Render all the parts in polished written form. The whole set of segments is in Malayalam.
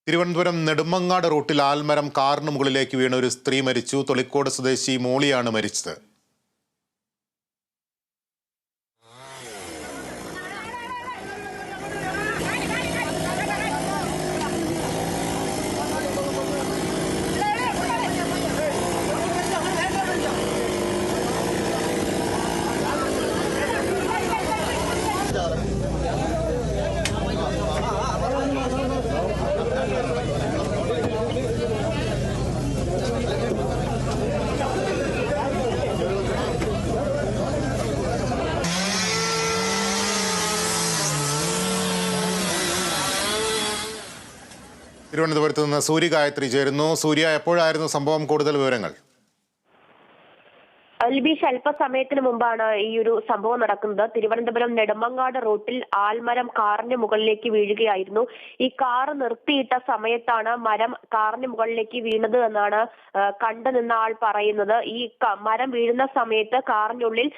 തിരുവനന്തപുരം നെടുമങ്ങാട് റൂട്ടിൽ ആൽമരം കാറിന് മുകളിലേക്ക് വീണ ഒരു സ്ത്രീ മരിച്ചു. തൊളിക്കോട് സ്വദേശി മോളിയാണ് മരിച്ചത്. തിരുവനന്തപുരത്ത് നിന്ന് സൂര്യ ഗായത്രി ചേരുന്നു. സൂര്യ, എപ്പോഴായിരുന്നു സംഭവം? കൂടുതൽ വിവരങ്ങൾ. അൽബീഷ്, അല്പസമയത്തിന് മുമ്പാണ് ഈ ഒരു സംഭവം നടക്കുന്നത്. തിരുവനന്തപുരം നെടുമങ്ങാട് റൂട്ടിൽ ആൽമരം കാറിന് മുകളിലേക്ക് വീഴുകയായിരുന്നു. ഈ കാർ നിർത്തിയിട്ട സമയത്താണ് മരം കാറിന് മുകളിലേക്ക് വീണത് എന്നാണ് കണ്ടുനിന്ന ആൾ പറയുന്നത്. ഈ മരം വീഴുന്ന സമയത്ത് കാറിനുള്ളിൽ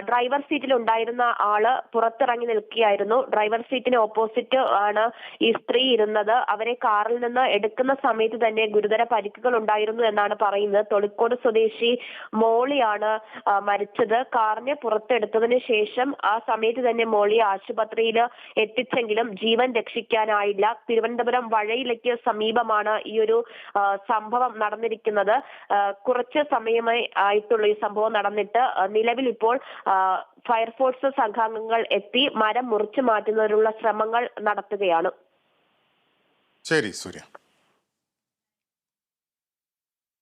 ഡ്രൈവർ സീറ്റിൽ ഉണ്ടായിരുന്ന ആള് പുറത്തിറങ്ങി നിൽക്കുകയായിരുന്നു. ഡ്രൈവർ സീറ്റിന് ഓപ്പോസിറ്റ് ആണ് ഈ സ്ത്രീ ഇരുന്നത്. അവരെ കാറിൽ നിന്ന് എടുക്കുന്ന സമയത്ത് തന്നെ ഗുരുതര പരിക്കുകൾ ഉണ്ടായിരുന്നു എന്നാണ് പറയുന്നത്. തൊളിക്കോട് സ്വദേശി മോളിയാണ് മരിച്ചത്. കാറിനെ പുറത്തെടുത്തതിന് ശേഷം ആ സമയത്ത് തന്നെ മോളിയെ ആശുപത്രിയിൽ എത്തിച്ചെങ്കിലും ജീവൻ രക്ഷിക്കാനായില്ല. തിരുവനന്തപുരം വഴയിലേക്ക് സമീപമാണ് ഈ ഒരു സംഭവം നടന്നിരിക്കുന്നത്. കുറച്ച് സമയമായി ആയിട്ടുള്ള ഈ സംഭവം നടന്നിട്ട് നിലവിൽ ഇപ്പോൾ ഫയർഫോഴ്സ് സംഘാംഗങ്ങൾ എത്തി മരം മുറിച്ചു മാറ്റുന്നതിനുള്ള ശ്രമങ്ങൾ നടത്തുകയാണ്. ശരി സൂര്യ.